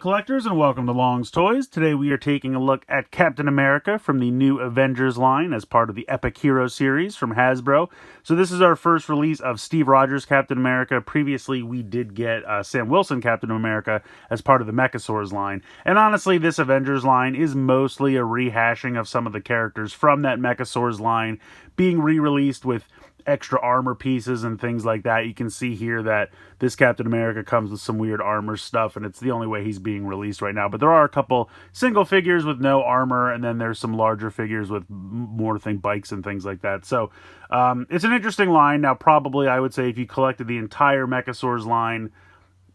collectors, and welcome to Long's Toys. Today we are taking a look at Captain America from the new Avengers line as part of the Epic Hero series from Hasbro. So this is our first release of Steve Rogers Captain America. Previously we did get Sam Wilson Captain America as part of the Mechasaurs line. And honestly, this Avengers line is mostly a rehashing of some of the characters from that Mechasaurs line being re-released with extra armor pieces and things like that. You can see here that this Captain America comes with some weird armor stuff, and it's the only way he's being released right now. But there are a couple single figures with no armor, and then there's some larger figures with more bikes and things like that. So it's an interesting line. Now, probably I would say if you collected the entire Mechasaurs line,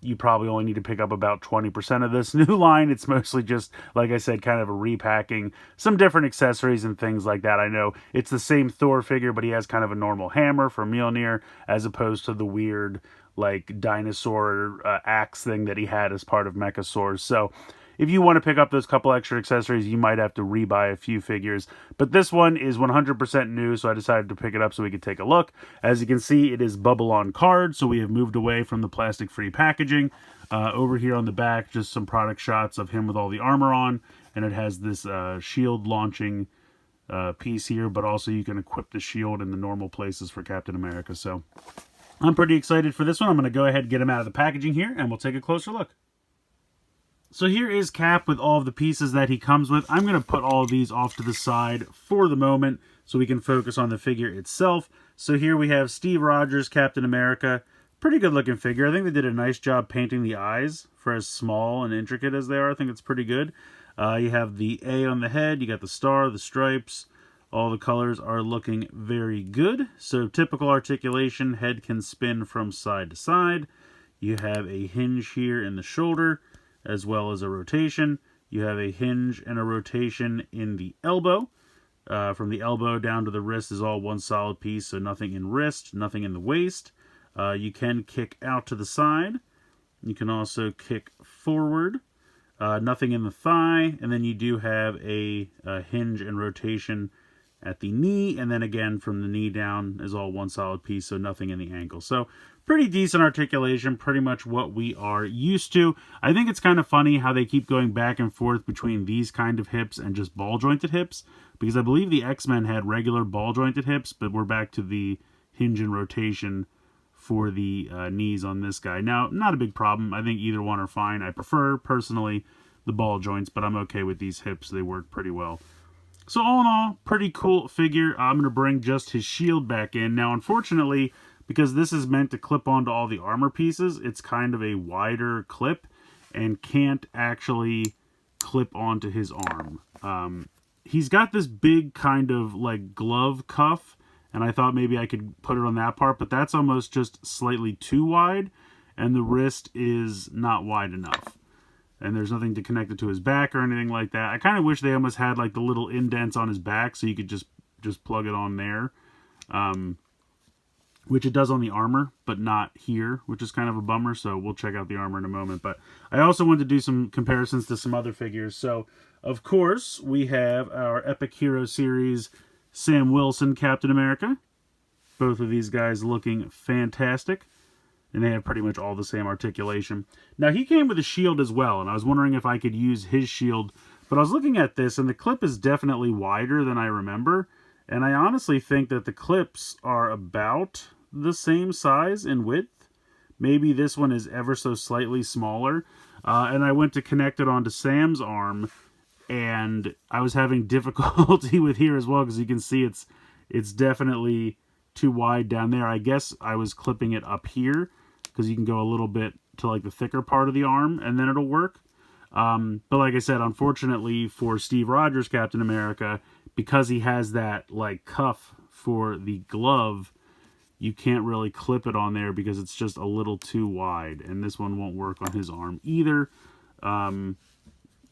you probably only need to pick up about 20% of this new line. It's mostly just, like I said, kind of a repacking, some different accessories and things like that. I know it's the same Thor figure, but he has kind of a normal hammer for Mjolnir, as opposed to the weird, like, dinosaur axe thing that he had as part of Mechasaurs. So if you want to pick up those couple extra accessories, you might have to rebuy a few figures. But this one is 100% new, so I decided to pick it up so we could take a look. As you can see, it is bubble-on card, so we have moved away from the plastic-free packaging. Over here on the back, just some product shots of him with all the armor on, and it has this shield launching piece here, but also you can equip the shield in the normal places for Captain America. So I'm pretty excited for this one. I'm going to go ahead and get him out of the packaging here, and we'll take a closer look. So here is Cap with all of the pieces that he comes with. I'm going to put all of these off to the side for the moment so we can focus on the figure itself. So here we have Steve Rogers, Captain America. Pretty good looking figure. I think they did a nice job painting the eyes for as small and intricate as they are. I think it's pretty good. You have the A on the head. You got the star, the stripes. All the colors are looking very good. So typical articulation. Head can spin from side to side. You have a hinge here in the shoulder, as well as a rotation. You have a hinge and a rotation in the elbow. From the elbow down to the wrist is all one solid piece, so nothing in wrist, nothing in the waist. You can kick out to the side. You can also kick forward. Nothing in the thigh, and then you do have a hinge and rotation at the knee, and then again from the knee down is all one solid piece, so nothing in the ankle. So pretty decent articulation, pretty much what we are used to. I think it's kind of funny how they keep going back and forth between these kind of hips and just ball-jointed hips, because I believe the X-Men had regular ball-jointed hips, but we're back to the hinge and rotation for the knees on this guy. Now, not a big problem. I think either one are fine. I prefer, personally, the ball joints, but I'm okay with these hips. They work pretty well. So all in all, pretty cool figure. I'm going to bring just his shield back in. Now, unfortunately, because this is meant to clip onto all the armor pieces, it's kind of a wider clip and can't actually clip onto his arm. He's got this big kind of like glove cuff, and I thought maybe I could put it on that part, but that's almost just slightly too wide, and the wrist is not wide enough. And there's nothing to connect it to his back or anything like that. I kind of wish they almost had like the little indents on his back so you could just plug it on there. Which it does on the armor, but not here, which is kind of a bummer. So we'll check out the armor in a moment. But I also wanted to do some comparisons to some other figures. So, of course, we have our Epic Hero series Sam Wilson Captain America. Both of these guys looking fantastic. And they have pretty much all the same articulation. Now, he came with a shield as well, and I was wondering if I could use his shield. But I was looking at this, and the clip is definitely wider than I remember. And I honestly think that the clips are about the same size in width. Maybe this one is ever so slightly smaller. And I went to connect it onto Sam's arm, and I was having difficulty with here as well, because you can see it's definitely too wide down there. I guess I was clipping it up here, because you can go a little bit to like the thicker part of the arm, and then it'll work. But like I said, unfortunately for Steve Rogers Captain America, because he has that like cuff for the glove, you can't really clip it on there because it's just a little too wide. And this one won't work on his arm either. Let's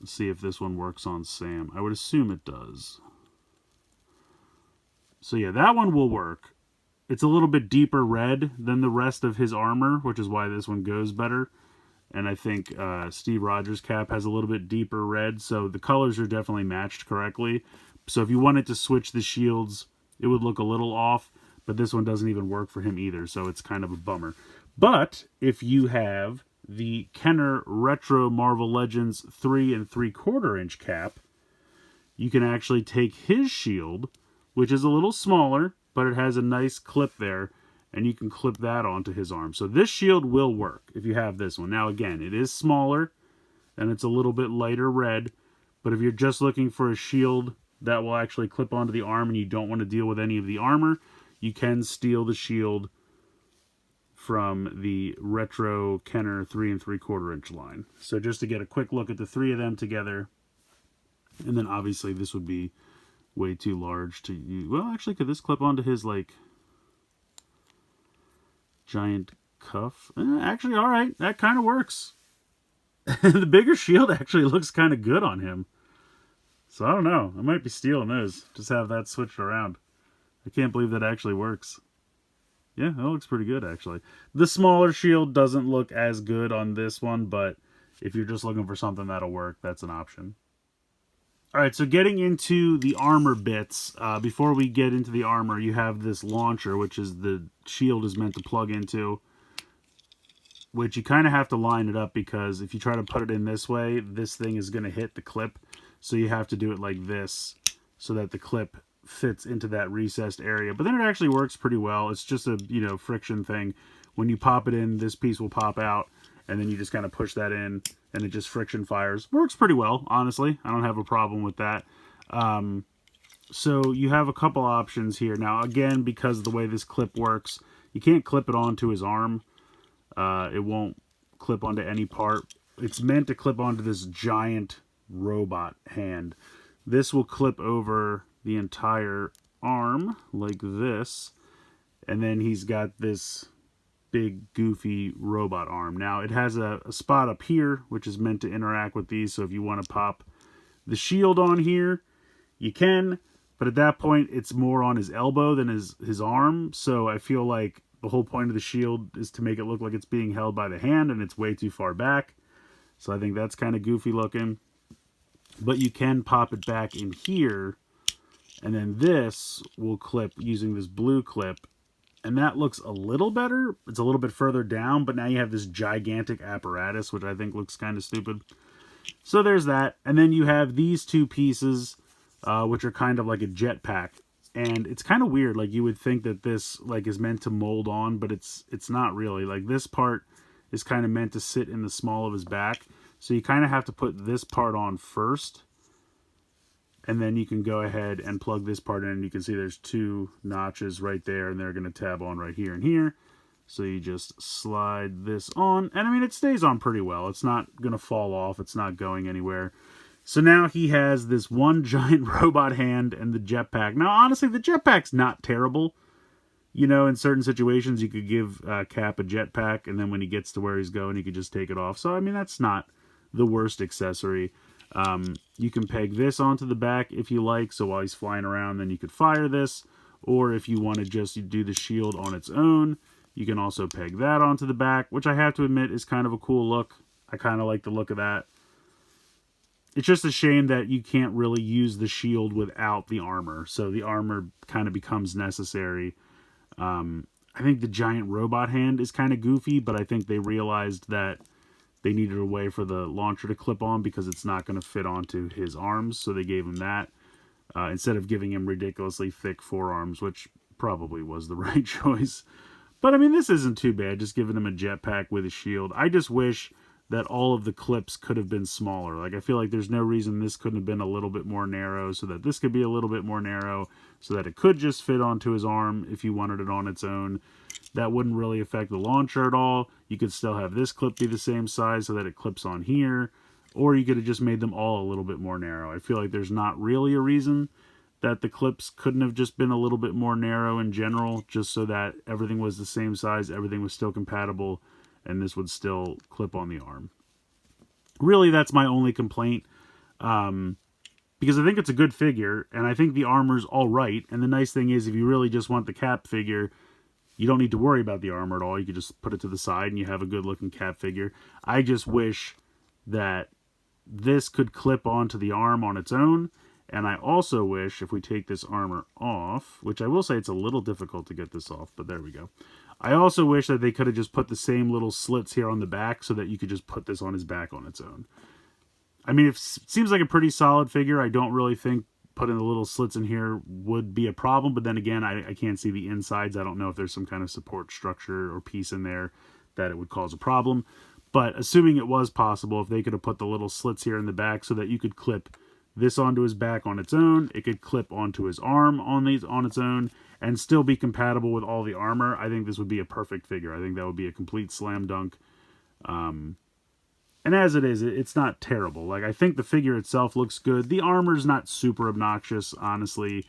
see if this one works on Sam. I would assume it does. So yeah, that one will work. It's a little bit deeper red than the rest of his armor, which is why this one goes better. And I think Steve Rogers' cap has a little bit deeper red, so the colors are definitely matched correctly. So if you wanted to switch the shields, it would look a little off, but this one doesn't even work for him either, so it's kind of a bummer. But if you have the Kenner Retro Marvel Legends 3 3/4 inch cap, you can actually take his shield, which is a little smaller, but it has a nice clip there, and you can clip that onto his arm. So this shield will work if you have this one. Now again, it is smaller, and it's a little bit lighter red, but if you're just looking for a shield that will actually clip onto the arm and you don't want to deal with any of the armor, you can steal the shield from the Retro Kenner 3 3/4 inch line. So just to get a quick look at the three of them together, and then obviously this would be way too large to use. Well, actually, could this clip onto his, like, giant cuff? Actually, all right, that kind of works. The bigger shield actually looks kind of good on him. So I don't know. I might be stealing those. Just have that switched around. I can't believe that actually works. Yeah, that looks pretty good, actually. The smaller shield doesn't look as good on this one, but if you're just looking for something that'll work, that's an option. Alright, so getting into the armor bits, before we get into the armor, you have this launcher, which is the shield is meant to plug into, which you kind of have to line it up because if you try to put it in this way, this thing is going to hit the clip, so you have to do it like this so that the clip fits into that recessed area. But then it actually works pretty well. It's just a, friction thing. When you pop it in, this piece will pop out, and then you just kind of push that in, and it just friction fires. Works pretty well, honestly. I don't have a problem with that. So you have a couple options here. Now, again, because of the way this clip works, you can't clip it onto his arm. It won't clip onto any part. It's meant to clip onto this giant robot hand. This will clip over the entire arm like this, and then he's got this big goofy robot arm. Now it has a spot up here which is meant to interact with these, so if you want to pop the shield on here you can, but at that point it's more on his elbow than his arm, so I feel like the whole point of the shield is to make it look like it's being held by the hand, and it's way too far back, so I think that's kind of goofy looking. But you can pop it back in here, and then this will clip using this blue clip, and that looks a little better. It's a little bit further down, but now you have this gigantic apparatus, which I think looks kind of stupid. So there's that. And then you have these two pieces, which are kind of like a jetpack. And it's kind of weird. Like, you would think that this, like, is meant to mold on, but it's not really. Like, this part is kind of meant to sit in the small of his back. So you kind of have to put this part on first, and then you can go ahead and plug this part in, and you can see there's two notches right there, and they're going to tab on right here and here. So you just slide this on, and I mean, it stays on pretty well. It's not going to fall off. It's not going anywhere. So now he has this one giant robot hand and the jetpack. Now, honestly, the jetpack's not terrible. In certain situations, you could give Cap a jetpack, and then when he gets to where he's going, he could just take it off. So, I mean, that's not the worst accessory. You can peg this onto the back if you like, so while he's flying around, then you could fire this. Or if you want to just do the shield on its own, you can also peg that onto the back, which I have to admit is kind of a cool look. I kind of like the look of that. It's just a shame that you can't really use the shield without the armor, so the armor kind of becomes necessary. I think the giant robot hand is kind of goofy, but I think they realized that they needed a way for the launcher to clip on because it's not going to fit onto his arms, so they gave him that instead of giving him ridiculously thick forearms, which probably was the right choice. But I mean, this isn't too bad, just giving him a jetpack with a shield. I just wish that all of the clips could have been smaller. Like, I feel like there's no reason this couldn't have been a little bit more narrow, so that this could be a little bit more narrow, so that it could just fit onto his arm if you wanted it on its own. That wouldn't really affect the launcher at all. You could still have this clip be the same size so that it clips on here, or you could have just made them all a little bit more narrow. I feel like there's not really a reason that the clips couldn't have just been a little bit more narrow in general, just so that everything was the same size, everything was still compatible, and this would still clip on the arm. Really, that's my only complaint, because I think it's a good figure, and I think the armor's all right. And the nice thing is, if you really just want the Cap figure, you don't need to worry about the armor at all. You can just put it to the side, and you have a good-looking Cap figure. I just wish that this could clip onto the arm on its own, and I also wish, if we take this armor off, which I will say it's a little difficult to get this off, but there we go. I also wish that they could have just put the same little slits here on the back so that you could just put this on his back on its own. I mean, it seems like a pretty solid figure. I don't really think putting the little slits in here would be a problem, but then again, I can't see the insides. I don't know if there's some kind of support structure or piece in there that it would cause a problem. But assuming it was possible, if they could have put the little slits here in the back so that you could clip this onto his back on its own, it could clip onto his arm on its own, and still be compatible with all the armor, I think this would be a perfect figure. I think that would be a complete slam dunk. And as it is, it's not terrible. Like, I think the figure itself looks good. The armor's not super obnoxious, honestly.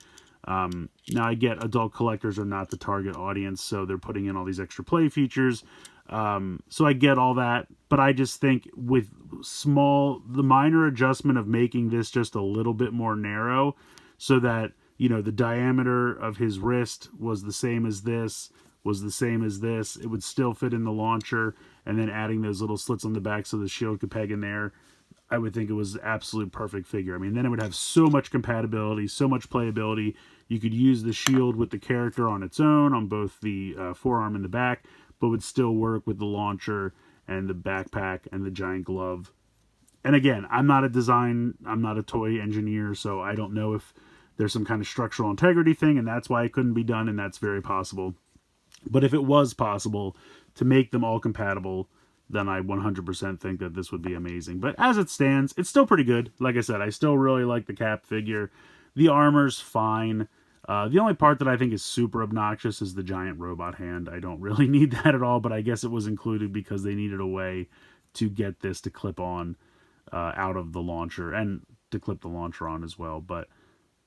Now, I get adult collectors are not the target audience, so they're putting in all these extra play features. So I get all that, but I just think with the minor adjustment of making this just a little bit more narrow so that, you know, the diameter of his wrist was the same as this, it would still fit in the launcher, and then adding those little slits on the back so the shield could peg in there, I would think it was an absolute perfect figure. I mean, then it would have so much compatibility, so much playability. You could use the shield with the character on its own, on both the forearm and the back, but would still work with the launcher and the backpack and the giant glove. And again, I'm not a toy engineer, so I don't know if there's some kind of structural integrity thing, and that's why it couldn't be done, and that's very possible. But if it was possible to make them all compatible, then I 100% think that this would be amazing. But as it stands, it's still pretty good. Like I said, I still really like the Cap figure. The armor's fine. The only part that I think is super obnoxious is the giant robot hand. I don't really need that at all, but I guess it was included because they needed a way to get this to clip on out of the launcher, and to clip the launcher on as well. But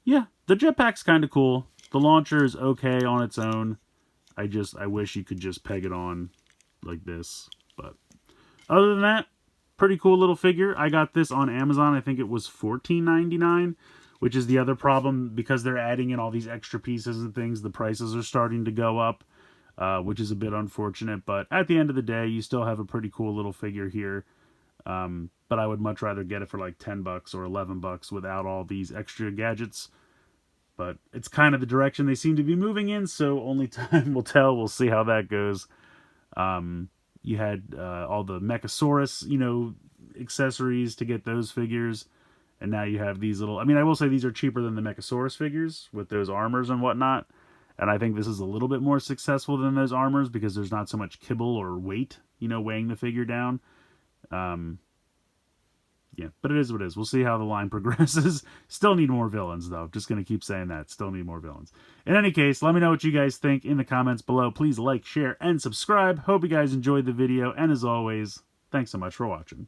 yeah, the jetpack's kind of cool. The launcher is okay on its own. I wish you could just peg it on like this. But other than that, pretty cool little figure. I got this on Amazon. I think it was $14.99, which is the other problem. Because they're adding in all these extra pieces and things, the prices are starting to go up, which is a bit unfortunate. But at the end of the day, you still have a pretty cool little figure here. But I would much rather get it for like $10 or $11 without all these extra gadgets. But it's kind of the direction they seem to be moving in, so only time will tell. We'll see how that goes. You had all the Mechasaurus, you know, accessories to get those figures. And now you have these little... I mean, I will say these are cheaper than the Mechasaurus figures with those armors and whatnot. And I think this is a little bit more successful than those armors because there's not so much kibble or weight, you know, weighing the figure down. Yeah, but it is what it is. We'll see how the line progresses. Still need more villains, though. Just going to keep saying that. Still need more villains. In any case, let me know what you guys think in the comments below. Please like, share, and subscribe. Hope you guys enjoyed the video. And as always, thanks so much for watching.